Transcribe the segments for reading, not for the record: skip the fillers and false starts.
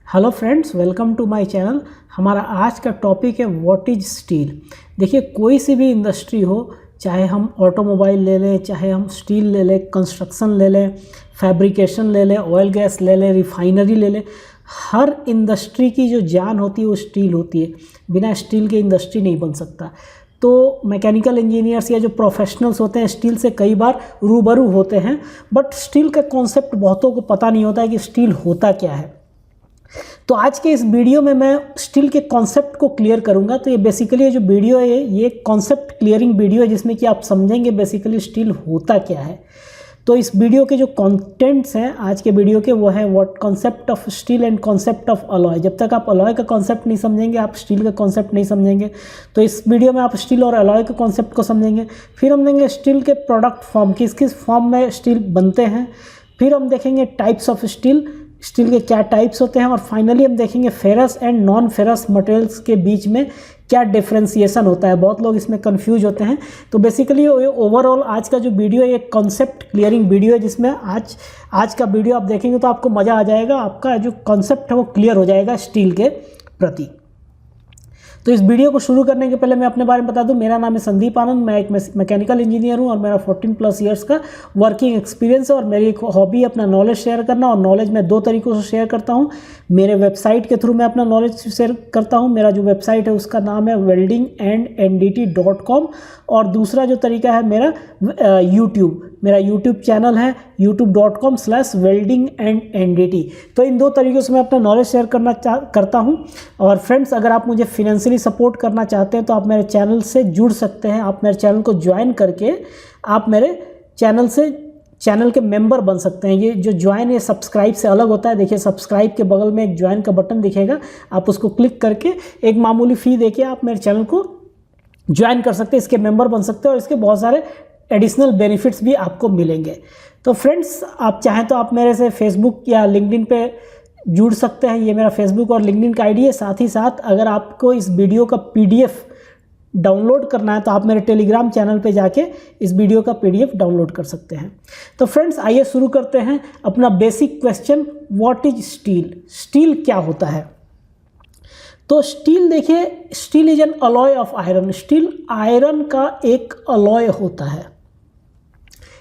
Hello friends, welcome to my channel. हमारा आज का टॉपिक है व्हाट इज स्टील। देखिए, कोई सी भी इंडस्ट्री हो, चाहे हम ऑटोमोबाइल ले लें, चाहे हम स्टील ले लें, कंस्ट्रक्शन ले लें, फैब्रिकेशन ले लें, ऑयल गैस ले लें, रिफाइनरी ले लें, हर इंडस्ट्री की जो जान होती है वो स्टील होती है। बिना स्टील के इंडस्ट्री नहीं बन सकता। तो मैकेनिकल इंजीनियर्स या जो प्रोफेशनल्स होते हैं स्टील से कई बार रूबरू होते हैं, बट स्टील का कॉन्सेप्ट बहुतों को पता नहीं होता है कि स्टील होता क्या है। तो आज के इस वीडियो में मैं स्टील के कॉन्सेप्ट को क्लियर करूंगा। तो ये बेसिकली ये जो वीडियो है ये कॉन्सेप्ट क्लियरिंग वीडियो है, जिसमें कि आप समझेंगे बेसिकली स्टील होता क्या है। तो इस वीडियो के जो कंटेंट्स हैं आज के वीडियो के, वो है what concept of steel and concept of alloy. जब तक आप अलॉय का कॉन्सेप्ट नहीं समझेंगे, आप स्टील का कॉन्सेप्ट नहीं समझेंगे। तो इस वीडियो में आप स्टील और अलॉय के कॉन्सेप्ट को समझेंगे। फिर हम देखेंगे स्टील के प्रोडक्ट फॉर्म, किस किस फॉर्म में स्टील बनते हैं। फिर हम देखेंगे टाइप्स ऑफ स्टील, स्टील के क्या टाइप्स होते हैं। और फाइनली हम देखेंगे ferrous and non ferrous materials के बीच में क्या डिफ्रेंसिएशन होता है। बहुत लोग इसमें कंफ्यूज होते हैं। तो बेसिकली ओवरऑल आज का जो वीडियो है एक कॉन्सेप्ट क्लियरिंग वीडियो है, जिसमें आज का वीडियो आप देखेंगे तो आपको मज़ा आ जाएगा। आपका जो कॉन्सेप्ट है वो क्लियर हो जाएगा स्टील के प्रति। तो इस वीडियो को शुरू करने के पहले मैं अपने बारे में बता दूं। मेरा नाम है संदीप आनंद, मैं एक मैकेनिकल इंजीनियर हूं और मेरा 14+ ईयर्स का वर्किंग एक्सपीरियंस है। और मेरी एक हॉबी है अपना नॉलेज शेयर करना, और नॉलेज मैं 2 तरीक़ों से शेयर करता हूं। मेरे वेबसाइट के थ्रू मैं अपना नॉलेज शेयर करता हूं। मेरा जो वेबसाइट है उसका नाम है weldingandndt.com। और दूसरा जो तरीका है मेरा मेरा यूट्यूब चैनल है youtube.com/weldingandndt। तो इन 2 तरीक़ों से मैं अपना नॉलेज शेयर करता हूँ। और फ्रेंड्स, अगर आप मुझे फिनेंशियली सपोर्ट करना चाहते हैं तो आप मेरे चैनल से जुड़ सकते हैं। आप मेरे चैनल को ज्वाइन करके आप मेरे चैनल के मेंबर बन सकते हैं। ये जो ज्वाइन है सब्सक्राइब से अलग होता है। देखिए, सब्सक्राइब के बगल में एक ज्वाइन का बटन दिखेगा, आप उसको क्लिक करके एक मामूली फ़ी देके आप मेरे चैनल को ज्वाइन कर सकते हैं, इसके मेंबर बन सकते हैं। और इसके बहुत सारे एडिशनल बेनिफिट्स भी आपको मिलेंगे। तो फ्रेंड्स, आप चाहें तो आप मेरे से फेसबुक या लिंक्डइन पे जुड़ सकते हैं। ये मेरा फेसबुक और लिंक्डइन का आईडी है। साथ ही साथ अगर आपको इस वीडियो का पीडीएफ डाउनलोड करना है तो आप मेरे टेलीग्राम चैनल पे जाके इस वीडियो का पीडीएफ डाउनलोड कर सकते हैं। तो फ्रेंड्स, आइए शुरू करते हैं अपना basic question, what is steel. Steel क्या होता है? तो स्टील, देखिए, steel is an alloy of iron. Steel iron का एक अलॉय होता है।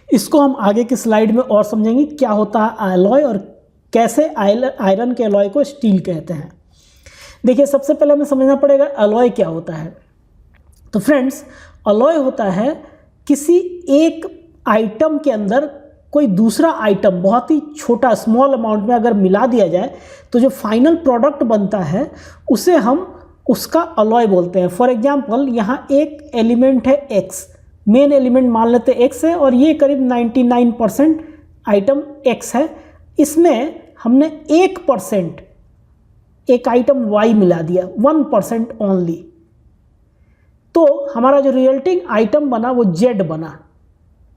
इसको हम आगे की स्लाइड में और समझेंगे क्या होता है अलॉय और कैसे आयरन के अलॉय को स्टील कहते हैं। देखिए, सबसे पहले हमें समझना पड़ेगा अलॉय क्या होता है। तो फ्रेंड्स, अलॉय होता है किसी एक आइटम के अंदर कोई दूसरा आइटम बहुत ही छोटा स्मॉल अमाउंट में अगर मिला दिया जाए तो जो फाइनल प्रोडक्ट बनता है उसे हम उसका अलॉय बोलते हैं। फॉर एग्जांपल, यहाँ एक एलिमेंट है एक्स, मेन एलिमेंट मान लेते हैं एक्स है, और ये करीब 99% आइटम एक्स है। इसमें हमने 1% एक आइटम वाई मिला दिया, 1% ओनली, तो हमारा जो रिजल्टिंग आइटम बना वो जेड बना,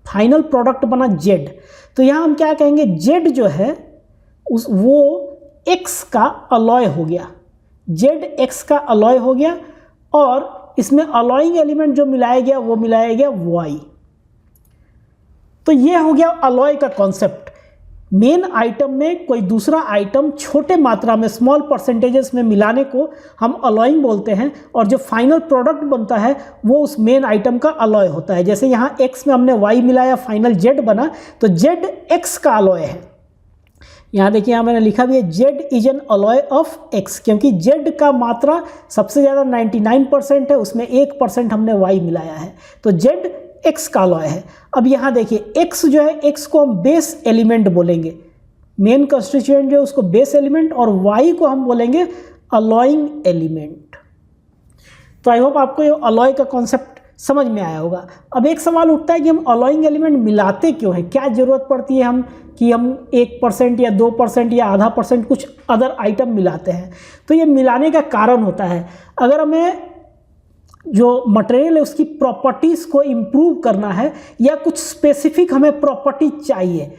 फाइनल प्रोडक्ट बना जेड। तो यहाँ हम क्या कहेंगे, जेड जो है वो एक्स का अलॉय हो गया, जेड एक्स का अलॉय हो गया। और इसमें अलॉइंग एलिमेंट जो मिलाया गया वो मिलाया गया वाई। तो ये हो गया अलॉय का कॉन्सेप्ट। मेन आइटम में कोई दूसरा आइटम छोटे मात्रा में, स्मॉल परसेंटेजेस में मिलाने को हम अलॉइंग बोलते हैं, और जो फाइनल प्रोडक्ट बनता है वो उस मेन आइटम का अलॉय होता है। जैसे यहाँ x में हमने y मिलाया, फाइनल z बना, तो z x का अलॉय है। यहाँ देखिए, यहाँ मैंने लिखा भी है z is an alloy of x, क्योंकि z का मात्रा सबसे ज़्यादा 99% है, उसमें 1% हमने y मिलाया है, तो z x का अलॉय है। अब यहाँ देखिए, x जो है, x को हम बेस एलिमेंट बोलेंगे, मेन कंस्टिट्यूएंट जो है उसको बेस एलिमेंट, और y को हम बोलेंगे अलॉइंग एलिमेंट। तो आई होप आपको ये अलॉय का कॉन्सेप्ट समझ में आया होगा। अब एक सवाल उठता है कि हम अलॉइंग एलिमेंट मिलाते क्यों हैं, क्या ज़रूरत पड़ती है हम 1% या 2% या आधा % कुछ अदर आइटम मिलाते हैं। तो ये मिलाने का कारण होता है, अगर हमें जो मटेरियल है उसकी प्रॉपर्टीज़ को इम्प्रूव करना है या कुछ स्पेसिफिक हमें प्रॉपर्टी चाहिए,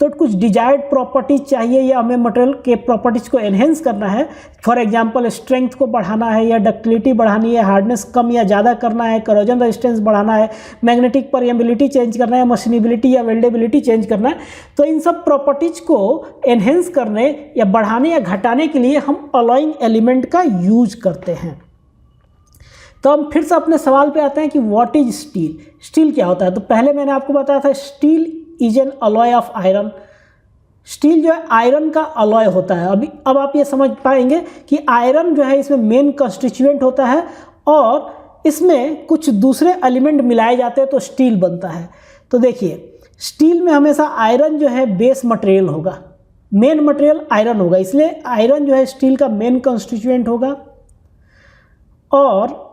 तो कुछ डिजायर्ड प्रॉपर्टीज चाहिए या हमें मटेरियल के प्रॉपर्टीज को एनहेंस करना है। फॉर एग्जांपल स्ट्रेंथ को बढ़ाना है या डक्टिलिटी बढ़ानी है, हार्डनेस कम या ज़्यादा करना है, करोजन रेजिस्टेंस बढ़ाना है, मैग्नेटिक परमेबिलिटी चेंज करना है, मशीनेबिलिटी या वेल्डेबिलिटी चेंज करना है। तो इन सब प्रॉपर्टीज को एनहेंस करने या बढ़ाने या घटाने के लिए हम अलॉइंग एलिमेंट का यूज करते हैं। तो हम फिर से अपने सवाल पे आते हैं कि व्हाट इज स्टील। स्टील क्या होता है? तो पहले मैंने आपको बताया था steel is an alloy of iron. Steel जो है आयरन का अलॉय होता है। अब आप ये समझ पाएंगे कि आयरन जो है इसमें मेन कंस्टिट्यूएंट होता है और इसमें कुछ दूसरे एलिमेंट मिलाए जाते हैं तो स्टील बनता है। तो देखिए स्टील में हमेशा आयरन जो है बेस मटेरियल होगा, मेन मटेरियल आयरन होगा, इसलिए आयरन जो है स्टील का मेन कंस्टिट्यूएंट होगा। और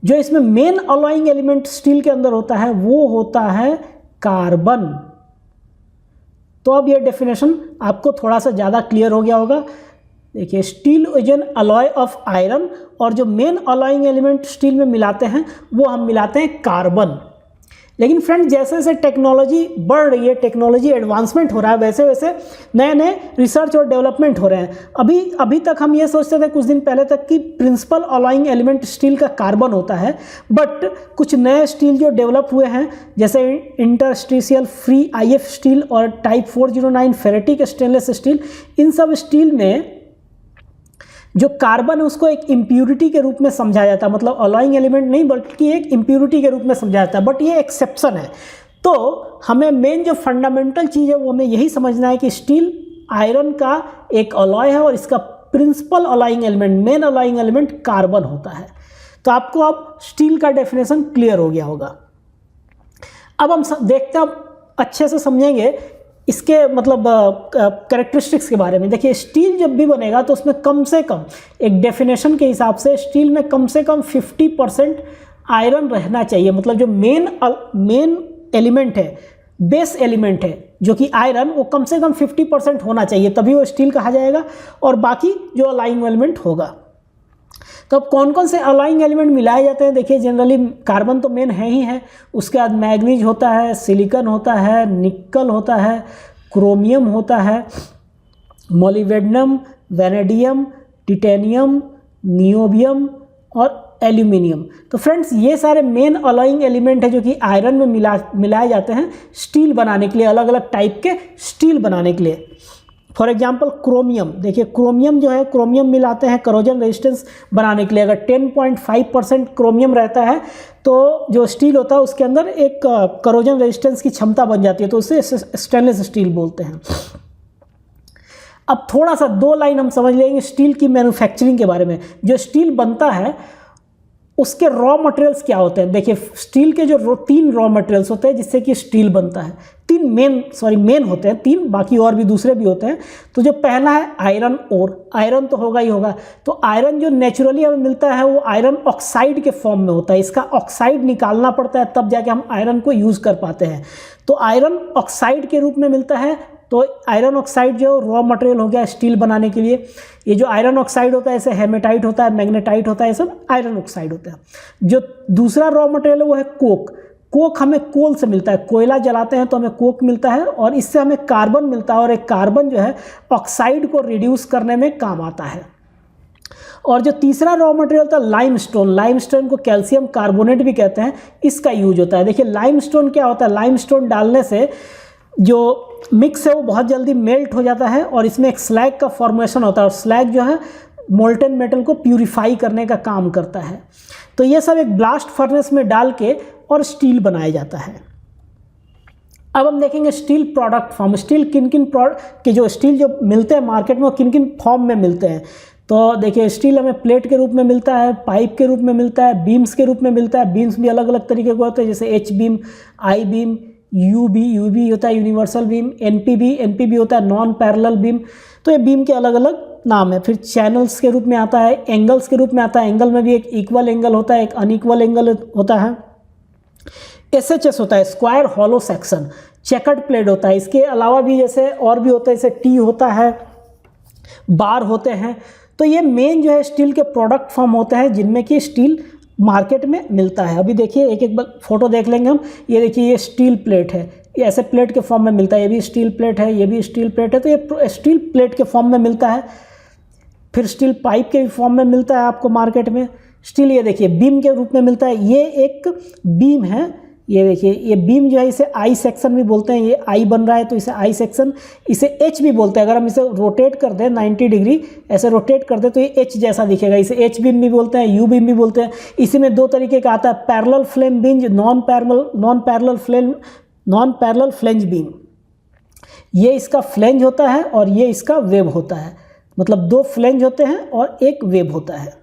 जो इसमें मेन अलॉइंग एलिमेंट स्टील के अंदर होता है वो होता है कार्बन। तो अब ये डेफिनेशन आपको थोड़ा सा ज़्यादा क्लियर हो गया होगा। देखिए steel is an alloy of iron और जो मेन अलॉइंग एलिमेंट स्टील में मिलाते हैं वो हम मिलाते हैं कार्बन। लेकिन फ्रेंड जैसे जैसे टेक्नोलॉजी बढ़ रही है, टेक्नोलॉजी एडवांसमेंट हो रहा है, वैसे वैसे नए नए रिसर्च और डेवलपमेंट हो रहे हैं। अभी तक हम ये सोचते थे कुछ दिन पहले तक कि प्रिंसिपल अलॉइंग एलिमेंट स्टील का कार्बन होता है, बट कुछ नए स्टील जो डेवलप हुए हैं जैसे इंटरस्टिशियल फ्री IF स्टील और टाइप 409 फेरेटिक स्टेनलेस स्टील, इन सब स्टील में जो कार्बन है उसको एक इम्प्यूरिटी के रूप में समझा जाता है, मतलब अलॉइंग एलिमेंट नहीं बल्कि एक इम्प्यूरिटी के रूप में समझा जाता है, बट ये एक्सेप्शन है। तो हमें मेन जो फंडामेंटल चीज़ है वो हमें यही समझना है कि स्टील आयरन का एक अलॉय है और इसका principal alloying element, main alloying element carbon होता है। तो आपको अब स्टील का डेफिनेशन क्लियर हो गया होगा। अब हम देखते हैं, अच्छे से समझेंगे इसके मतलब कैरेक्टरिस्टिक्स के बारे में। देखिए स्टील जब भी बनेगा तो उसमें कम से कम एक डेफिनेशन के हिसाब से स्टील में कम से कम 50% आयरन रहना चाहिए। मतलब जो मेन एलिमेंट है, बेस एलिमेंट है जो कि आयरन, वो कम से कम 50% होना चाहिए, तभी वो स्टील कहा जाएगा। और बाकी जो अलाइंग एलिमेंट होगा। तो अब कौन कौन से अलॉइंग एलिमेंट मिलाए जाते हैं? देखिए जनरली कार्बन तो मेन है ही है, उसके बाद मैग्नीज होता है, सिलिकॉन होता है, निकल होता है, क्रोमियम होता है, मोलिब्डेनम, वैनेडियम, टिटेनियम, नियोबियम और एल्यूमिनियम। तो फ्रेंड्स ये सारे मेन अलॉइंग एलिमेंट है जो कि आयरन में मिलाए जाते हैं स्टील बनाने के लिए, अलग अलग टाइप के स्टील बनाने के लिए। फॉर एग्जाम्पल क्रोमियम, देखिए क्रोमियम जो है, क्रोमियम मिलाते हैं करोजन रेजिस्टेंस बनाने के लिए। अगर 10.5% क्रोमियम रहता है तो जो स्टील होता है उसके अंदर एक करोजन रेजिस्टेंस की क्षमता बन जाती है, तो उसे स्टेनलेस स्टील बोलते हैं। अब थोड़ा सा 2 लाइन हम समझ लेंगे स्टील की मैन्युफैक्चरिंग के बारे में। जो स्टील बनता है उसके रॉ मटेरियल्स क्या होते हैं? देखिए स्टील के जो 3 रॉ मटेरियल्स होते हैं जिससे कि स्टील बनता है, 3 मेन होते हैं, 3 बाकी और भी दूसरे भी होते हैं। तो जो पहला है आयरन ओर, आयरन तो होगा ही होगा। तो आयरन जो नेचुरली हमें मिलता है वो आयरन ऑक्साइड के फॉर्म में होता है, इसका ऑक्साइड निकालना पड़ता है तब जाके हम आयरन को यूज़ कर पाते हैं। तो आयरन ऑक्साइड के रूप में मिलता है। तो आयरन ऑक्साइड जो रॉ मटेरियल हो गया स्टील बनाने के लिए। ये जो आयरन ऑक्साइड होता है जैसे हेमेटाइट होता है, मैग्नेटाइट होता है, ये सब आयरन ऑक्साइड होता है। जो दूसरा रॉ मटेरियल है वो है कोक। कोक हमें कोल से मिलता है, कोयला जलाते हैं तो हमें कोक मिलता है और इससे हमें कार्बन मिलता है, और एक कार्बन जो है ऑक्साइड को रिड्यूस करने में काम आता है। और जो तीसरा रॉ मटेरियल था लाइमस्टोन, लाइमस्टोन को कैल्शियम कार्बोनेट भी कहते हैं, इसका यूज होता है। देखिए लाइमस्टोन क्या होता है, लाइमस्टोन डालने से जो मिक्स है वो बहुत जल्दी मेल्ट हो जाता है और इसमें एक स्लैग का फॉर्मेशन होता है, और स्लैग जो है मोल्टन मेटल को प्यूरिफाई करने का काम करता है। तो ये सब एक ब्लास्ट फर्नेस में डाल के और स्टील बनाया जाता है। अब हम देखेंगे स्टील प्रोडक्ट फॉर्म। स्टील किन किन प्रोडक्ट के जो स्टील जो मिलते हैं मार्केट में वो किन किन फॉर्म में मिलते हैं। तो देखिए स्टील हमें प्लेट के रूप में मिलता है, पाइप के रूप में मिलता है, बीम्स के रूप में मिलता है। बीम्स भी अलग अलग तरीके के होते हैं जैसे H beam, I beam, U भी होता है यूनिवर्सल बीम, NP भी होता है नॉन पैरेलल बीम। तो ये बीम के अलग अलग नाम है। फिर चैनल्स के रूप में आता है, एंगल्स के रूप में आता है। एंगल में भी एक इक्वल एंगल होता है, एक अनइक्वल एंगल होता है। SHS होता है square hollow section. Checkered plate होता है। इसके अलावा भी जैसे और भी होता है, जैसे T होता है, बार होते हैं। तो ये मेन जो है स्टील के प्रोडक्ट फॉर्म होते हैं जिनमें कि स्टील मार्केट में मिलता है। अभी देखिए एक एक फोटो देख लेंगे हम। ये देखिए ये स्टील प्लेट है, ये ऐसे प्लेट के फॉर्म में मिलता है, ये भी स्टील प्लेट है, ये भी स्टील प्लेट है, तो ये स्टील प्लेट के फॉर्म में मिलता है। फिर स्टील पाइप के फॉर्म में मिलता है आपको मार्केट में। स्टील ये देखिए बीम के रूप में मिलता है, ये एक बीम है, ये देखिए ये बीम जो है इसे आई सेक्शन भी बोलते हैं, ये आई बन रहा है तो इसे आई सेक्शन, इसे एच भी बोलते हैं। अगर हम इसे रोटेट कर दें 90 डिग्री ऐसे रोटेट कर दें तो ये एच जैसा दिखेगा, इसे एच बीम भी बोलते हैं, यू बीम भी बोलते हैं। इसी में दो तरीके का आता है, parallel flame beam, non parallel flange beam. ये इसका फ्लेंज होता है और ये इसका वेब होता है, मतलब दो फ्लेंज होते हैं और एक वेब होता है।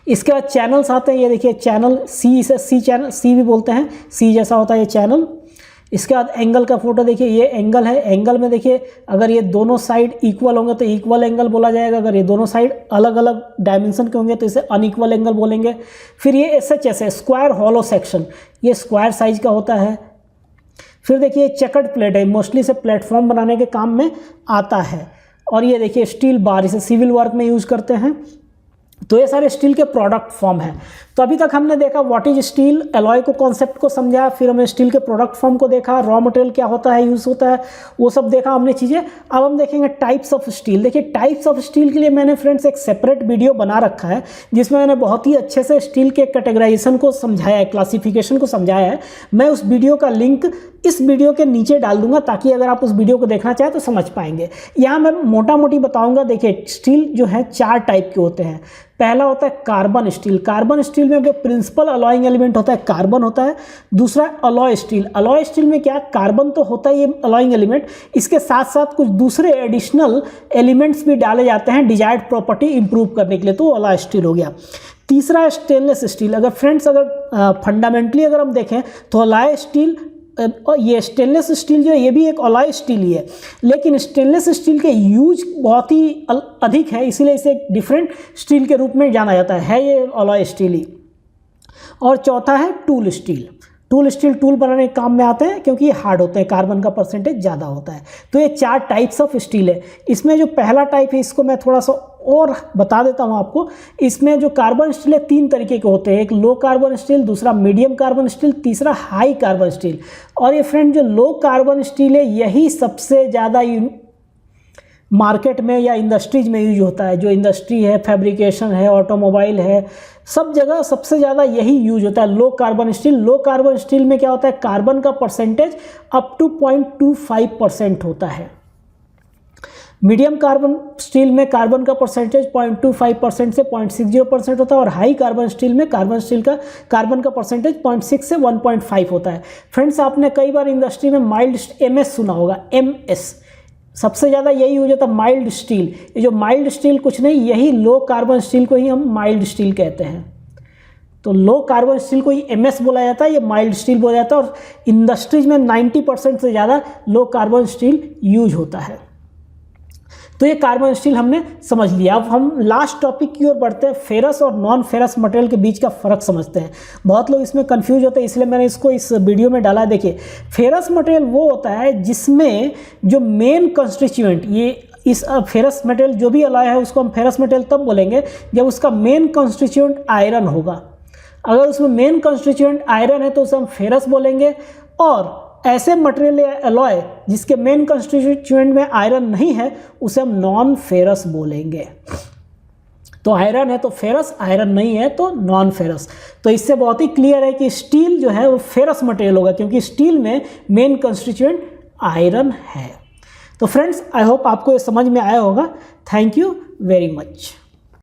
इसके बाद चैनल्स आते हैं, ये देखिए चैनल सी, इसे सी चैनल सी भी बोलते हैं, सी जैसा होता है ये चैनल। इसके बाद एंगल का फोटो देखिए, ये एंगल है, एंगल में देखिए अगर ये दोनों साइड इक्वल होंगे तो इक्वल एंगल बोला जाएगा, अगर ये दोनों साइड अलग अलग डायमेंशन के होंगे तो इसे अनइक्वल एंगल बोलेंगे। फिर ये एसएच है, स्क्वायर हॉलो सेक्शन, ये स्क्वायर साइज का होता है। फिर देखिए चेकर्ड प्लेट है, मोस्टली से प्लेटफॉर्म बनाने के काम में आता है। और ये देखिए स्टील बार, इसे सिविल वर्क में यूज़ करते हैं। तो ये सारे स्टील के प्रोडक्ट फॉर्म हैं। तो अभी तक हमने देखा व्हाट इज स्टील, एलॉय को कॉन्सेप्ट को समझा, फिर हमने स्टील के प्रोडक्ट फॉर्म को देखा, रॉ मटेरियल क्या होता है, यूज़ होता है, वो सब देखा हमने चीज़ें। अब हम देखेंगे टाइप्स ऑफ स्टील। देखिए टाइप्स ऑफ स्टील के लिए मैंने फ्रेंड्स एक सेपरेट वीडियो बना रखा है जिसमें मैंने बहुत ही अच्छे से स्टील के कैटेगराइजेशन को समझाया है, क्लासिफिकेशन को समझाया है। मैं उस वीडियो का लिंक इस वीडियो के नीचे डाल दूंगा ताकि अगर आप उस वीडियो को देखना चाहें तो समझ पाएंगे। यहाँ मैं मोटा मोटी बताऊंगा। देखिए स्टील जो है 4 टाइप के होते हैं। पहला होता है कार्बन स्टील। कार्बन स्टील में जो प्रिंसिपल अलॉइंग एलिमेंट होता है कार्बन होता है। दूसरा अलॉय स्टील। अलॉय स्टील में क्या, कार्बन तो होता है ये अलॉइंग एलिमेंट, इसके साथ साथ कुछ दूसरे एडिशनल एलिमेंट्स भी डाले जाते हैं डिजायर्ड प्रॉपर्टी इंप्रूव करने के लिए, तो अलॉय स्टील हो गया। तीसरा है स्टेनलेस स्टील। अगर फ्रेंड्स फंडामेंटली अगर हम देखें तो अलॉय स्टील, ये स्टेनलेस स्टील जो है ये भी एक अलॉय स्टील ही है, लेकिन स्टेनलेस स्टील के यूज बहुत ही अधिक है, इसीलिए इसे एक डिफरेंट स्टील के रूप में जाना जाता है ये अलॉय स्टील ही। और चौथा है tool steel. Tool steel tool बनाने के काम में आते हैं क्योंकि ये हार्ड होते हैं, कार्बन का परसेंटेज ज़्यादा होता है। तो ये 4 टाइप्स ऑफ स्टील है। इसमें जो पहला टाइप है इसको मैं थोड़ा सा और बता देता हूँ आपको। इसमें जो कार्बन स्टील है 3 तरीके के होते हैं, एक लो कार्बन स्टील, दूसरा मीडियम कार्बन स्टील, तीसरा हाई कार्बन स्टील। और ये फ्रेंड जो लो कार्बन स्टील है यही सबसे ज़्यादा मार्केट में या इंडस्ट्रीज में यूज होता है। जो इंडस्ट्री है, फैब्रिकेशन है, ऑटोमोबाइल है, सब जगह सबसे ज़्यादा यही यूज होता है, low carbon steel. Low carbon steel में क्या होता है, कार्बन का परसेंटेज अप टू 0.25% होता है। मीडियम कार्बन स्टील में कार्बन का परसेंटेज 0.25% से 0.60% होता है। और हाई कार्बन स्टील में कार्बन का परसेंटेज 0.6 से 1.5 होता है। फ्रेंड्स आपने कई बार इंडस्ट्री में माइल्ड MS सुना होगा, MS सबसे ज़्यादा यही यूज होता है, माइल्ड स्टील। ये जो माइल्ड स्टील कुछ नहीं, यही लो कार्बन स्टील को ही हम माइल्ड स्टील कहते हैं। तो लो कार्बन स्टील को ही MS बोला जाता है, ये माइल्ड स्टील बोला जाता है। और इंडस्ट्रीज में 90% से ज़्यादा लो कार्बन स्टील यूज होता है। तो ये कार्बन स्टील हमने समझ लिया। अब हम लास्ट टॉपिक की ओर बढ़ते हैं, फेरस और नॉन फेरस मटेरियल के बीच का फ़र्क समझते हैं। बहुत लोग इसमें कंफ्यूज होते हैं, इसलिए मैंने इसको इस वीडियो में डाला है। देखिए फेरस मटेरियल वो होता है जिसमें जो मेन कंस्टिट्यूएंट, ये इस फेरस मटेरियल जो भी अलॉय है उसको हम फेरस मटेरियल तब बोलेंगे जब उसका मेन कंस्टिट्यूएंट आयरन होगा। अगर उसमें मेन कंस्टिट्यूएंट आयरन है तो उसे हम फेरस बोलेंगे। और ऐसे मटेरियल या अलॉय जिसके मेन कंस्टिट्यूएंट में आयरन नहीं है उसे हम नॉन फेरस बोलेंगे। तो आयरन है तो फेरस, आयरन नहीं है तो नॉन फेरस। तो इससे बहुत ही क्लियर है कि स्टील जो है वो फेरस मटेरियल होगा क्योंकि स्टील में मेन कंस्टिट्यूएंट आयरन है। तो फ्रेंड्स आई होप आपको ये समझ में आया होगा। Thank you very much.